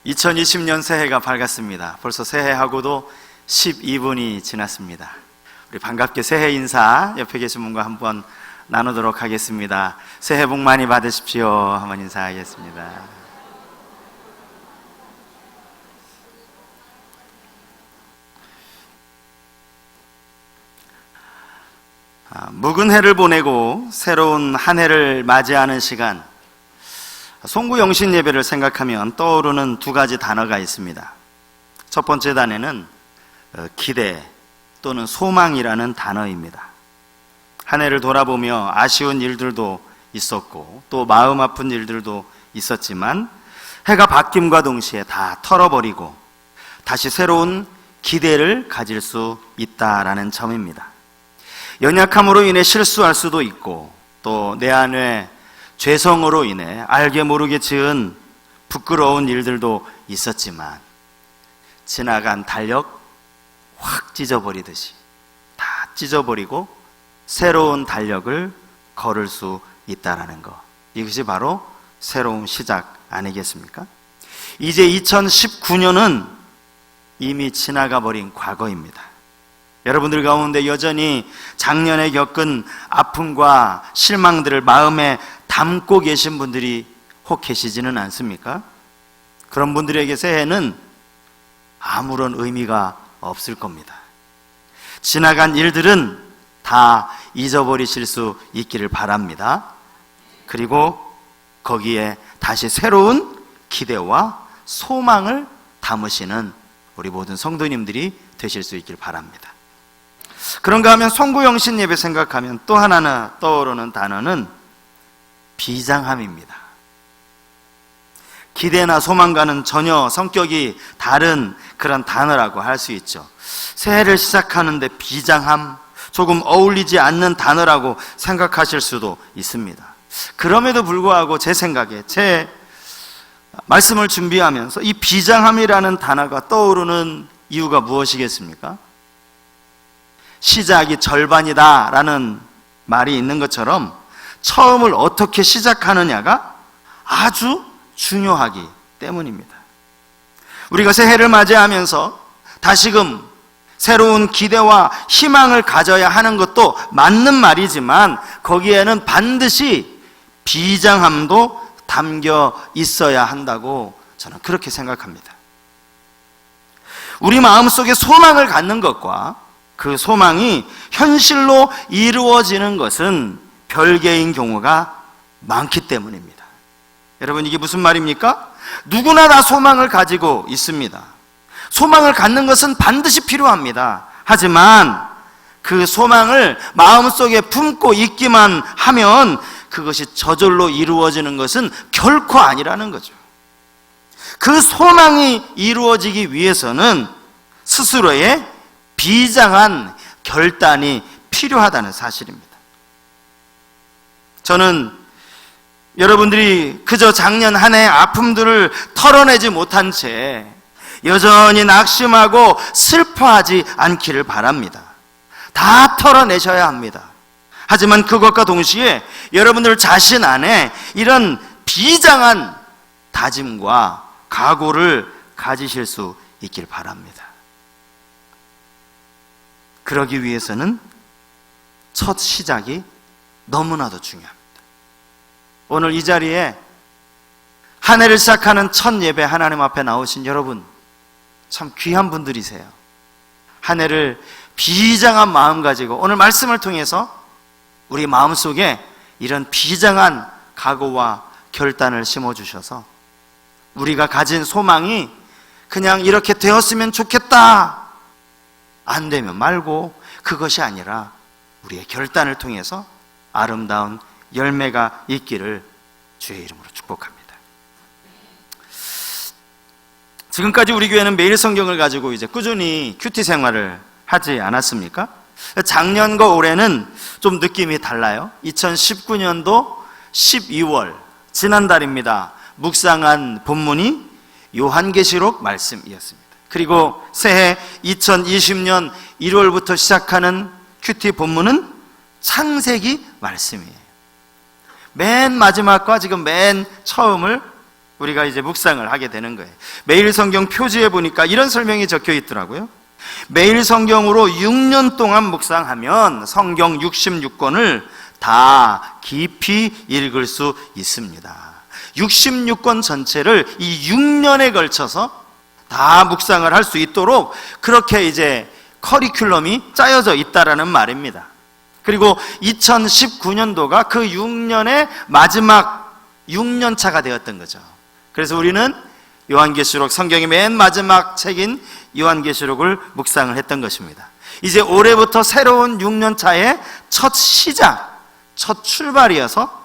2020년 새해가 밝았습니다. 벌써 새해하고도 12분이 지났습니다. 우리 반갑게 새해 인사 옆에 계신 분과 한번 나누도록 하겠습니다. 새해 복 많이 받으십시오. 한번 인사하겠습니다. 묵은 해를 보내고 새로운 한 해를 맞이하는 시간, 송구영신 예배를 생각하면 떠오르는 두 가지 단어가 있습니다. 첫 번째 단어는 기대 또는 소망이라는 단어입니다. 한 해를 돌아보며 아쉬운 일들도 있었고 또 마음 아픈 일들도 있었지만 해가 바뀜과 동시에 다 털어버리고 다시 새로운 기대를 가질 수 있다라는 점입니다. 연약함으로 인해 실수할 수도 있고 또 내 안에 죄성으로 인해 알게 모르게 지은 부끄러운 일들도 있었지만 지나간 달력 확 찢어버리듯이 다 찢어버리고 새로운 달력을 걸을 수 있다는 것, 이것이 바로 새로운 시작 아니겠습니까? 이제 2019년은 이미 지나가 버린 과거입니다. 여러분들 가운데 여전히 작년에 겪은 아픔과 실망들을 마음에 담고 계신 분들이 혹 계시지는 않습니까? 그런 분들에게 새해는 아무런 의미가 없을 겁니다. 지나간 일들은 다 잊어버리실 수 있기를 바랍니다. 그리고 거기에 다시 새로운 기대와 소망을 담으시는 우리 모든 성도님들이 되실 수 있길 바랍니다. 그런가 하면 송구영신 예배 생각하면 또 하나 떠오르는 단어는 비장함입니다. 기대나 소망과는 전혀 성격이 다른 그런 단어라고 할 수 있죠. 새해를 시작하는데 비장함, 조금 어울리지 않는 단어라고 생각하실 수도 있습니다. 그럼에도 불구하고 제 생각에, 제 말씀을 준비하면서 이 비장함이라는 단어가 떠오르는 이유가 무엇이겠습니까? 시작이 절반이다 라는 말이 있는 것처럼 처음을 어떻게 시작하느냐가 아주 중요하기 때문입니다. 우리가 새해를 맞이하면서 다시금 새로운 기대와 희망을 가져야 하는 것도 맞는 말이지만 거기에는 반드시 비장함도 담겨 있어야 한다고 저는 그렇게 생각합니다. 우리 마음속에 소망을 갖는 것과 그 소망이 현실로 이루어지는 것은 별개인 경우가 많기 때문입니다. 여러분, 이게 무슨 말입니까? 누구나 다 소망을 가지고 있습니다. 소망을 갖는 것은 반드시 필요합니다. 하지만 그 소망을 마음속에 품고 있기만 하면 그것이 저절로 이루어지는 것은 결코 아니라는 거죠. 그 소망이 이루어지기 위해서는 스스로의 비장한 결단이 필요하다는 사실입니다. 저는 여러분들이 그저 작년 한 해의 아픔들을 털어내지 못한 채 여전히 낙심하고 슬퍼하지 않기를 바랍니다. 다 털어내셔야 합니다. 하지만 그것과 동시에 여러분들 자신 안에 이런 비장한 다짐과 각오를 가지실 수 있길 바랍니다. 그러기 위해서는 첫 시작이 너무나도 중요합니다. 오늘 이 자리에 한 해를 시작하는 첫 예배 하나님 앞에 나오신 여러분, 참 귀한 분들이세요. 한 해를 비장한 마음 가지고 오늘 말씀을 통해서 우리 마음속에 이런 비장한 각오와 결단을 심어주셔서 우리가 가진 소망이 그냥 이렇게 되었으면 좋겠다, 안 되면 말고, 그것이 아니라 우리의 결단을 통해서 아름다운 열매가 있기를 주의 이름으로 축복합니다. 지금까지 우리 교회는 매일 성경을 가지고 이제 꾸준히 큐티 생활을 하지 않았습니까? 작년과 올해는 좀 느낌이 달라요. 2019년도 12월 지난달입니다. 묵상한 본문이 요한계시록 말씀이었습니다. 그리고 새해 2020년 1월부터 시작하는 큐티 본문은 창세기 말씀이에요. 맨 마지막과 지금 맨 처음을 우리가 이제 묵상을 하게 되는 거예요. 매일 성경 표지에 보니까 이런 설명이 적혀 있더라고요. 매일 성경으로 6년 동안 묵상하면 성경 66권을 다 깊이 읽을 수 있습니다. 66권 전체를 이 6년에 걸쳐서 다 묵상을 할 수 있도록 그렇게 이제 커리큘럼이 짜여져 있다라는 말입니다. 그리고 2019년도가 그 6년의 마지막 6년차가 되었던 거죠. 그래서 우리는 요한계시록, 성경의 맨 마지막 책인 요한계시록을 묵상을 했던 것입니다. 이제 올해부터 새로운 6년차의 첫 시작, 첫 출발이어서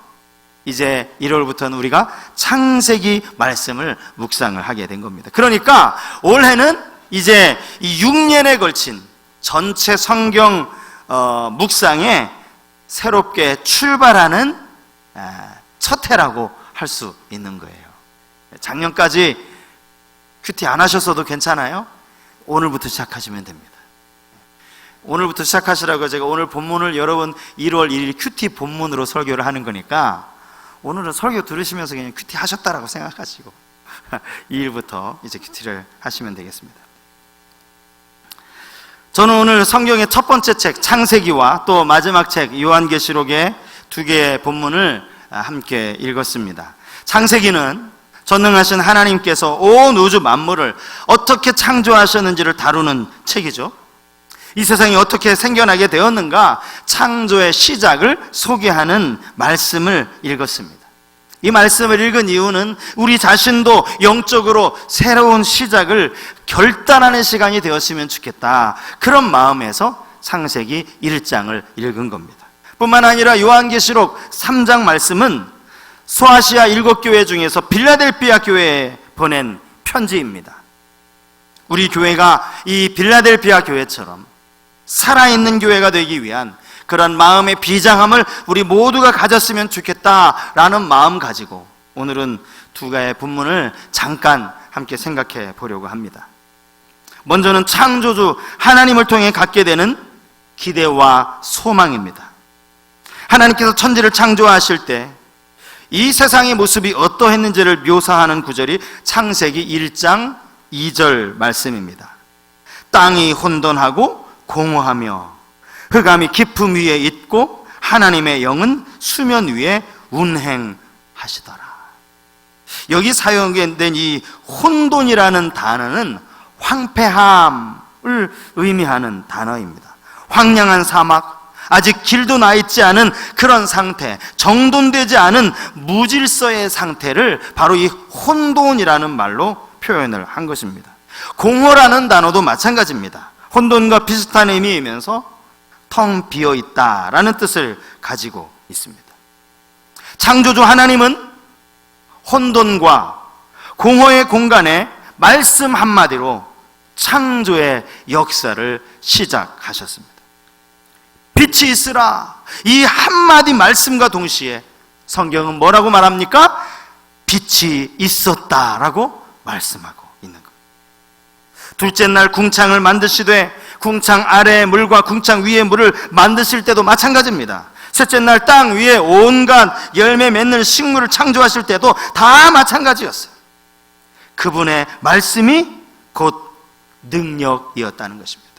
이제 1월부터는 우리가 창세기 말씀을 묵상을 하게 된 겁니다. 그러니까 올해는 이제 이 6년에 걸친 전체 성경 묵상에 새롭게 출발하는 첫 해라고 할 수 있는 거예요. 작년까지 큐티 안 하셨어도 괜찮아요. 오늘부터 시작하시면 됩니다. 오늘부터 시작하시라고 제가 오늘 본문을 여러분 1월 1일 큐티 본문으로 설교를 하는 거니까 오늘은 설교 들으시면서 그냥 큐티 하셨다라고 생각하시고 2일부터 이제 큐티를 하시면 되겠습니다. 저는 오늘 성경의 첫 번째 책 창세기와 또 마지막 책 요한계시록의 두 개의 본문을 함께 읽었습니다. 창세기는 전능하신 하나님께서 온 우주 만물을 어떻게 창조하셨는지를 다루는 책이죠. 이 세상이 어떻게 생겨나게 되었는가, 창조의 시작을 소개하는 말씀을 읽었습니다. 이 말씀을 읽은 이유는 우리 자신도 영적으로 새로운 시작을 결단하는 시간이 되었으면 좋겠다, 그런 마음에서 창세기 1장을 읽은 겁니다. 뿐만 아니라 요한계시록 3장 말씀은 소아시아 7교회 중에서 빌라델피아 교회에 보낸 편지입니다. 우리 교회가 이 빌라델피아 교회처럼 살아있는 교회가 되기 위한 그런 마음의 비장함을 우리 모두가 가졌으면 좋겠다라는 마음 가지고 오늘은 두 가지의 본문을 잠깐 함께 생각해 보려고 합니다. 먼저는 창조주 하나님을 통해 갖게 되는 기대와 소망입니다. 하나님께서 천지를 창조하실 때 이 세상의 모습이 어떠했는지를 묘사하는 구절이 창세기 1장 2절 말씀입니다. 땅이 혼돈하고 공허하며 흑암이 깊음 위에 있고 하나님의 영은 수면 위에 운행하시더라. 여기 사용된 이 혼돈이라는 단어는 황폐함을 의미하는 단어입니다. 황량한 사막, 아직 길도 나 있지 않은 그런 상태, 정돈되지 않은 무질서의 상태를 바로 이 혼돈이라는 말로 표현을 한 것입니다. 공허라는 단어도 마찬가지입니다. 혼돈과 비슷한 의미이면서 텅 비어 있다라는 뜻을 가지고 있습니다. 창조주 하나님은 혼돈과 공허의 공간에 말씀 한마디로 창조의 역사를 시작하셨습니다. 빛이 있으라, 이 한마디 말씀과 동시에 성경은 뭐라고 말합니까? 빛이 있었다라고 말씀하고 있는 겁니다. 둘째 날 궁창을 만드시되 궁창 아래의 물과 궁창 위의 물을 만드실 때도 마찬가지입니다. 셋째 날 땅 위에 온갖 열매 맺는 식물을 창조하실 때도 다 마찬가지였어요. 그분의 말씀이 곧 능력이었다는 것입니다.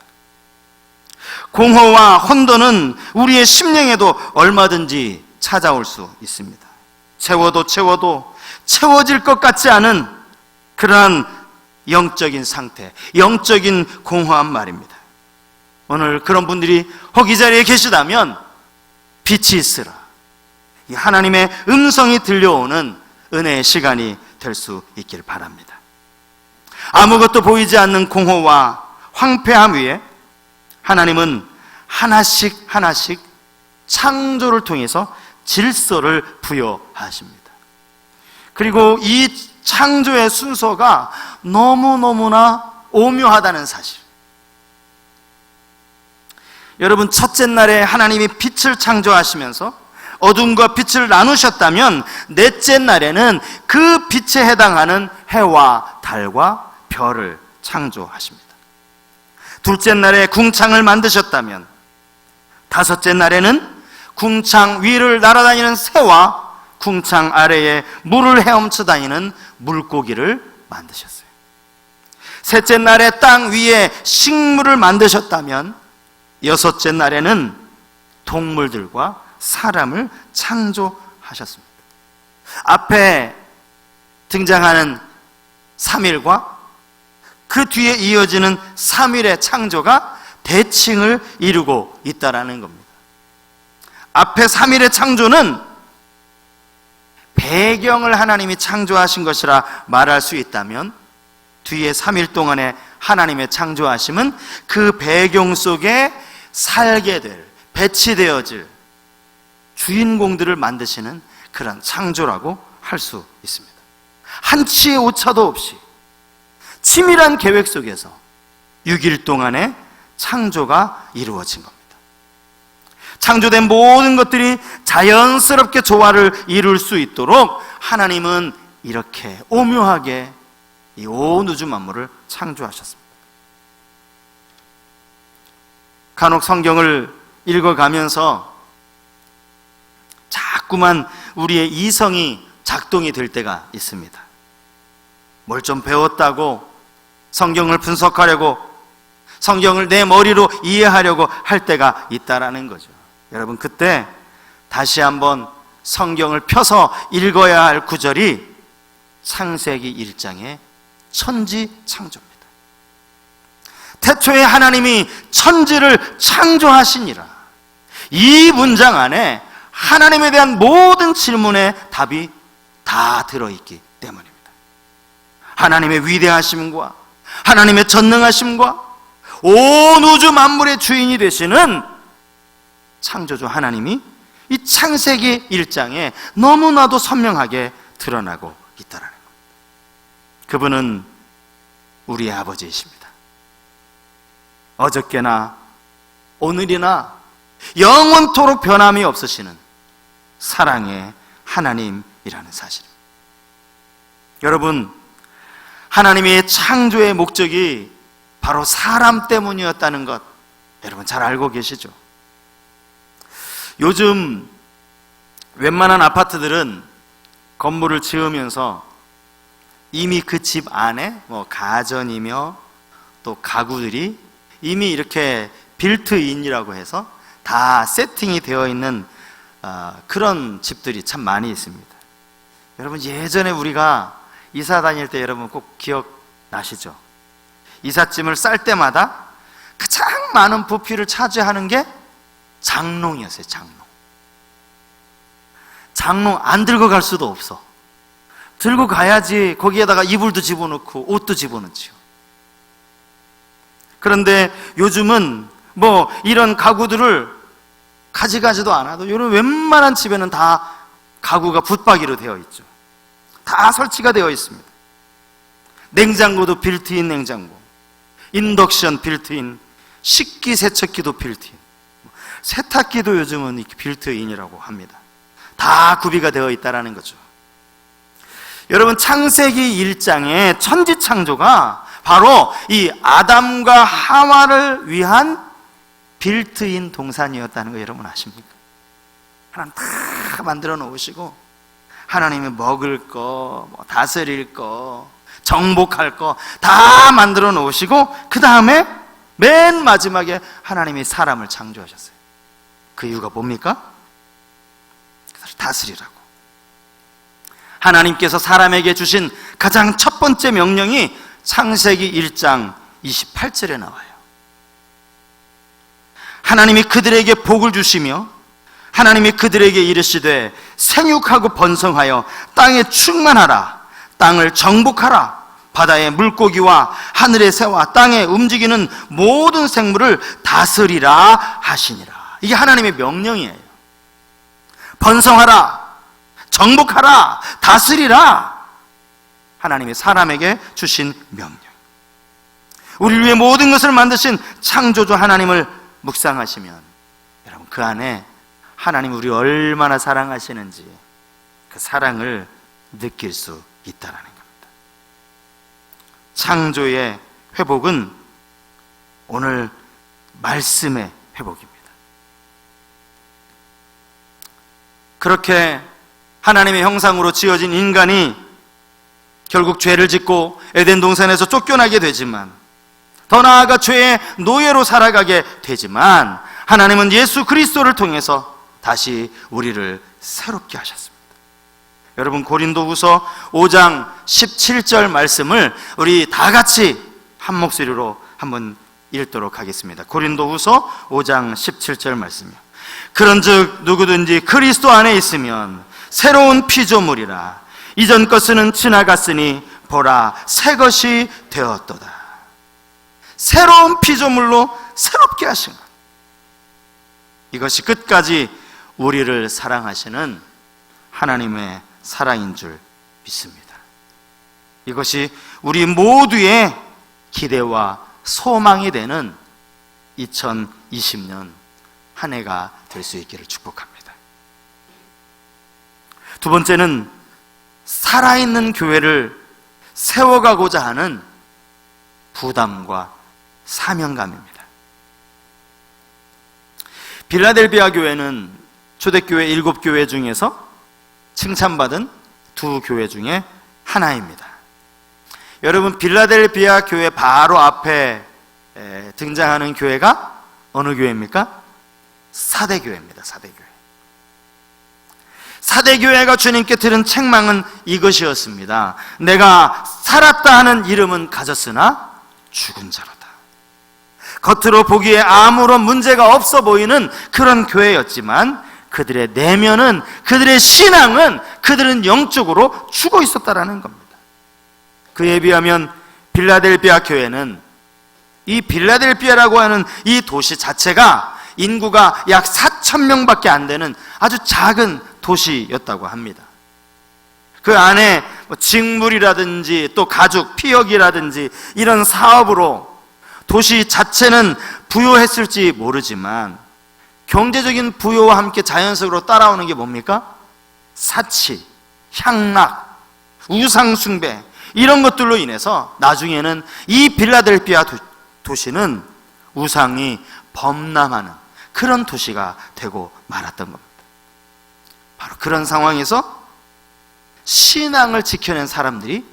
공허와 혼돈은 우리의 심령에도 얼마든지 찾아올 수 있습니다. 채워도 채워질 것 같지 않은 그러한 영적인 상태, 영적인 공허한 말입니다. 오늘 그런 분들이 혹 이 자리에 계시다면 빛이 있으라, 이 하나님의 음성이 들려오는 은혜의 시간이 될 수 있길 바랍니다. 아무것도 보이지 않는 공허와 황폐함 위에 하나님은 하나씩 하나씩 창조를 통해서 질서를 부여하십니다. 그리고 이 창조의 순서가 너무너무나 오묘하다는 사실. 여러분, 첫째 날에 하나님이 빛을 창조하시면서 어둠과 빛을 나누셨다면 넷째 날에는 그 빛에 해당하는 해와 달과 별을 창조하십니다. 둘째 날에 궁창을 만드셨다면 다섯째 날에는 궁창 위를 날아다니는 새와 궁창 아래에 물을 헤엄쳐 다니는 물고기를 만드셨어요. 셋째 날에 땅 위에 식물을 만드셨다면 여섯째 날에는 동물들과 사람을 창조하셨습니다. 앞에 등장하는 3일과 그 뒤에 이어지는 3일의 창조가 대칭을 이루고 있다는 겁니다. 앞에 3일의 창조는 배경을 하나님이 창조하신 것이라 말할 수 있다면, 뒤에 3일 동안의 하나님의 창조하심은 그 배경 속에 살게 될, 배치되어질 주인공들을 만드시는 그런 창조라고 할 수 있습니다. 한치의 오차도 없이 치밀한 계획 속에서 6일 동안의 창조가 이루어진 겁니다. 창조된 모든 것들이 자연스럽게 조화를 이룰 수 있도록 하나님은 이렇게 오묘하게 이 온 우주 만물을 창조하셨습니다. 간혹 성경을 읽어가면서 자꾸만 우리의 이성이 작동이 될 때가 있습니다. 뭘 좀 배웠다고 성경을 분석하려고, 성경을 내 머리로 이해하려고 할 때가 있다라는 거죠. 여러분, 그때 다시 한번 성경을 펴서 읽어야 할 구절이 창세기 1장의 천지창조입니다. 태초에 하나님이 천지를 창조하시니라. 이 문장 안에 하나님에 대한 모든 질문의 답이 다 들어있기 때문입니다. 하나님의 위대하심과 하나님의 전능하심과 온 우주 만물의 주인이 되시는 창조주 하나님이 이 창세기 1장에 너무나도 선명하게 드러나고 있다는 겁니다. 그분은 우리의 아버지이십니다. 어저께나 오늘이나 영원토록 변함이 없으시는 사랑의 하나님이라는 사실입니다. 여러분, 하나님의 창조의 목적이 바로 사람 때문이었다는 것, 여러분 잘 알고 계시죠? 요즘 웬만한 아파트들은 건물을 지으면서 이미 그 집 안에 가전이며 또 가구들이 이미 이렇게 빌트인이라고 해서 다 세팅이 되어 있는 그런 집들이 참 많이 있습니다. 여러분, 예전에 우리가 이사 다닐 때 여러분 꼭 기억나시죠? 이삿짐을 쌀 때마다 가장 많은 부피를 차지하는 게 장롱이었어요. 장롱 안 들고 갈 수도 없어. 들고 가야지 거기에다가 이불도 집어넣고 옷도 집어넣지요. 그런데 요즘은 이런 가구들을 가져가지도 않아도 이런 웬만한 집에는 다 가구가 붙박이로 되어 있죠. 다 설치가 되어 있습니다. 냉장고도 빌트인 냉장고, 인덕션 빌트인, 식기세척기도 빌트인, 세탁기도 요즘은 빌트인이라고 합니다. 다 구비가 되어 있다는 거죠. 여러분, 창세기 1장의 천지창조가 바로 이 아담과 하와를 위한 빌트인 동산이었다는 거 여러분 아십니까? 하나님 다 만들어 놓으시고 하나님이 먹을 거, 다스릴 거, 정복할 거 다 만들어 놓으시고 그 다음에 맨 마지막에 하나님이 사람을 창조하셨어요. 그 이유가 뭡니까? 그들을 다스리라고. 하나님께서 사람에게 주신 가장 첫 번째 명령이 창세기 1장 28절에 나와요. 하나님이 그들에게 복을 주시며 하나님이 그들에게 이르시되 생육하고 번성하여 땅에 충만하라, 땅을 정복하라, 바다의 물고기와 하늘의 새와 땅에 움직이는 모든 생물을 다스리라 하시니라. 이게 하나님의 명령이에요. 번성하라, 정복하라, 다스리라. 하나님이 사람에게 주신 명령. 우리를 위해 모든 것을 만드신 창조주 하나님을 묵상하시면 여러분, 그 안에 하나님 우리 얼마나 사랑하시는지 그 사랑을 느낄 수 있다는 겁니다. 창조의 회복은 오늘 말씀의 회복입니다. 그렇게 하나님의 형상으로 지어진 인간이 결국 죄를 짓고 에덴 동산에서 쫓겨나게 되지만, 더 나아가 죄의 노예로 살아가게 되지만, 하나님은 예수 그리스도를 통해서 다시 우리를 새롭게 하셨습니다. 여러분, 고린도후서 5장 17절 말씀을 우리 다 같이 한 목소리로 한번 읽도록 하겠습니다. 고린도후서 5장 17절 말씀이요. 그런즉 누구든지 그리스도 안에 있으면 새로운 피조물이라. 이전 것은 지나갔으니 보라, 새 것이 되었도다. 새로운 피조물로 새롭게 하신 것, 이것이 끝까지 우리를 사랑하시는 하나님의 사랑인 줄 믿습니다. 이것이 우리 모두의 기대와 소망이 되는 2020년 한 해가 될 수 있기를 축복합니다. 두 번째는 살아있는 교회를 세워가고자 하는 부담과 사명감입니다. 빌라델비아 교회는 초대교회 7교회 중에서 칭찬받은 2교회 중에 하나입니다. 여러분, 빌라델비아 교회 바로 앞에 등장하는 교회가 어느 교회입니까? 사대교회입니다. 사대교회. 사대교회가 주님께 들은 책망은 이것이었습니다. 내가 살았다 하는 이름은 가졌으나 죽은 자로다. 겉으로 보기에 아무런 문제가 없어 보이는 그런 교회였지만, 그들의 내면은, 그들의 신앙은, 그들은 영적으로 죽어 있었다라는 겁니다. 그에 비하면 빌라델비아 교회는, 이 빌라델비아라고 하는 이 도시 자체가 인구가 약 4,000명밖에 안 되는 아주 작은 도시였다고 합니다. 그 안에 직물이라든지 또 가죽, 피혁이라든지 이런 사업으로 도시 자체는 부유했을지 모르지만, 경제적인 부유와 함께 자연적으로 따라오는 게 뭡니까? 사치, 향락, 우상숭배, 이런 것들로 인해서 나중에는 이 빌라델비아 도시는 우상이 범람하는 그런 도시가 되고 말았던 겁니다. 바로 그런 상황에서 신앙을 지켜낸 사람들이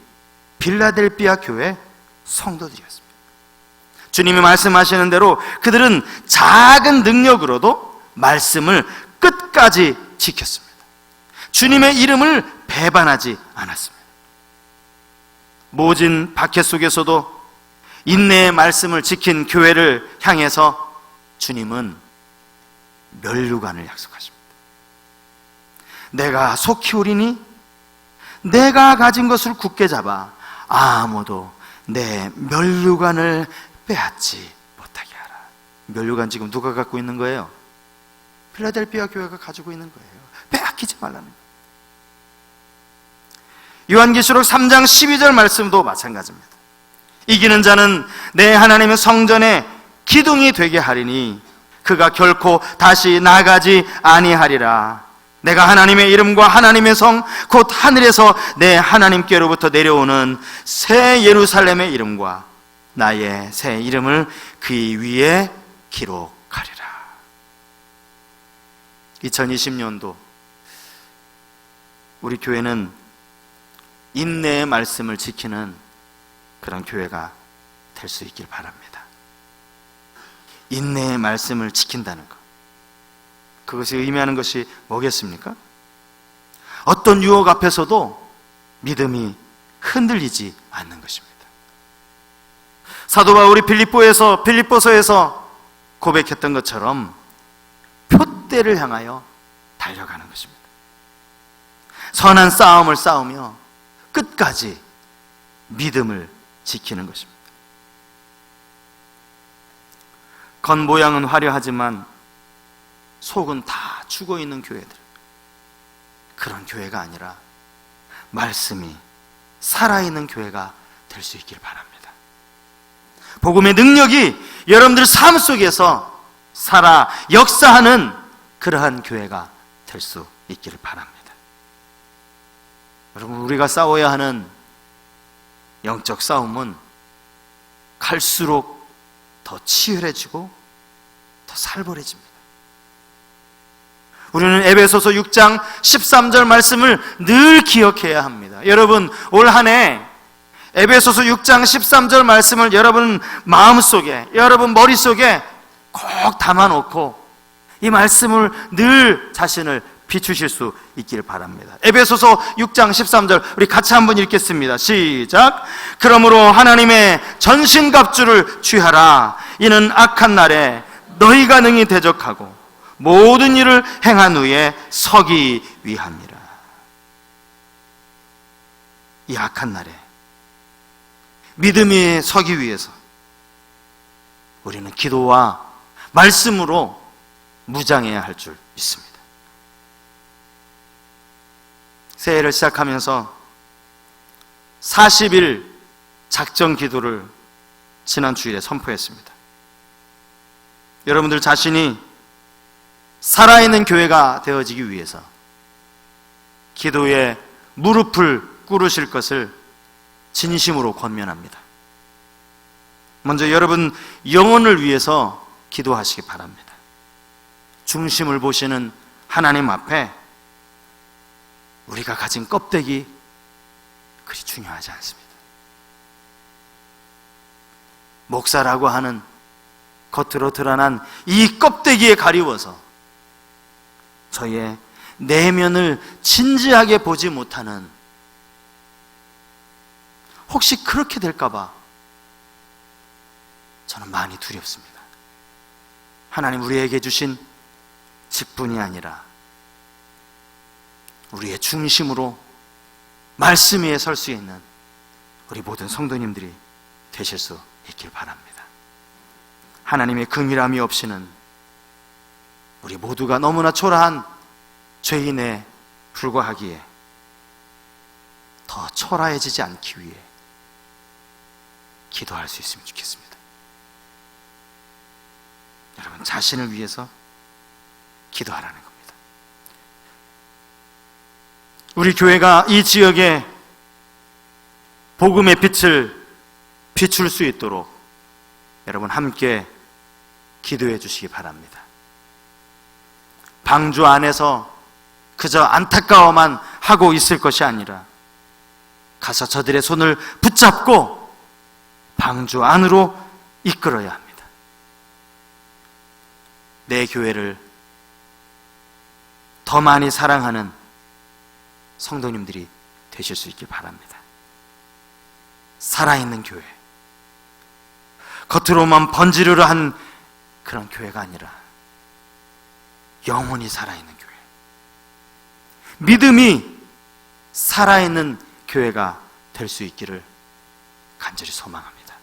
빌라델비아 교회 성도들이었습니다. 주님이 말씀하시는 대로 그들은 작은 능력으로도 말씀을 끝까지 지켰습니다. 주님의 이름을 배반하지 않았습니다. 모진 박해 속에서도 인내의 말씀을 지킨 교회를 향해서 주님은 면류관을 약속하십니다. 내가 소 키우리니 내가 가진 것을 굳게 잡아 아무도 내 면류관을 빼앗지 못하게 하라. 면류관 지금 누가 갖고 있는 거예요? 필라델비아 교회가 가지고 있는 거예요. 빼앗기지 말라는 거예요. 요한계시록 3장 12절 말씀도 마찬가지입니다. 이기는 자는 내 하나님의 성전에 기둥이 되게 하리니 그가 결코 다시 나가지 아니하리라. 내가 하나님의 이름과 하나님의 성 곧 하늘에서 내 하나님께로부터 내려오는 새 예루살렘의 이름과 나의 새 이름을 그 위에 기록하리라. 2020년도 우리 교회는 인내의 말씀을 지키는 그런 교회가 될 수 있길 바랍니다. 인내의 말씀을 지킨다는 것, 그것이 의미하는 것이 뭐겠습니까? 어떤 유혹 앞에서도 믿음이 흔들리지 않는 것입니다. 사도 바울이 빌립보서에서 고백했던 것처럼 표대를 향하여 달려가는 것입니다. 선한 싸움을 싸우며 끝까지 믿음을 지키는 것입니다. 겉모양은 화려하지만 속은 다 죽어있는 교회들, 그런 교회가 아니라 말씀이 살아있는 교회가 될 수 있길 바랍니다. 복음의 능력이 여러분들 삶 속에서 살아 역사하는 그러한 교회가 될 수 있기를 바랍니다. 여러분, 우리가 싸워야 하는 영적 싸움은 갈수록 더 치열해지고 더 살벌해집니다. 우리는 에베소서 6장 13절 말씀을 늘 기억해야 합니다. 여러분, 올 한 해 에베소서 6장 13절 말씀을 여러분 마음속에, 여러분 머릿속에 꼭 담아놓고 이 말씀을 늘 자신을 비추실 수 있기를 바랍니다. 에베소서 6장 13절 우리 같이 한번 읽겠습니다. 시작. 그러므로 하나님의 전신갑주를 취하라. 이는 악한 날에 너희가 능히 대적하고 모든 일을 행한 후에 서기 위함이라. 이 악한 날에 믿음이 서기 위해서 우리는 기도와 말씀으로 무장해야 할 줄 믿습니다. 새해를 시작하면서 40일 작정 기도를 지난 주일에 선포했습니다. 여러분들 자신이 살아있는 교회가 되어지기 위해서 기도에 무릎을 꿇으실 것을 진심으로 권면합니다. 먼저 여러분 영혼을 위해서 기도하시기 바랍니다. 중심을 보시는 하나님 앞에 우리가 가진 껍데기 그리 중요하지 않습니다. 목사라고 하는 겉으로 드러난 이 껍데기에 가리워서 저의 내면을 진지하게 보지 못하는, 혹시 그렇게 될까봐 저는 많이 두렵습니다. 하나님 우리에게 주신 직분이 아니라 우리의 중심으로 말씀 위에 설 수 있는 우리 모든 성도님들이 되실 수 있길 바랍니다. 하나님의 긍휼함이 없이는 우리 모두가 너무나 초라한 죄인에 불과하기에 더 초라해지지 않기 위해 기도할 수 있으면 좋겠습니다. 여러분 자신을 위해서 기도하라는 겁니다. 우리 교회가 이 지역에 복음의 빛을 비출 수 있도록 여러분 함께 기도해 주시기 바랍니다. 방주 안에서 그저 안타까워만 하고 있을 것이 아니라 가서 저들의 손을 붙잡고 방주 안으로 이끌어야 합니다. 내 교회를 더 많이 사랑하는 성도님들이 되실 수 있길 바랍니다. 살아있는 교회, 겉으로만 번지르르 한 그런 교회가 아니라 영혼이 살아있는 교회, 믿음이 살아있는 교회가 될 수 있기를 간절히 소망합니다.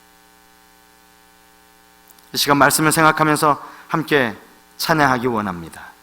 이 시간 말씀을 생각하면서 함께 찬양하기 원합니다.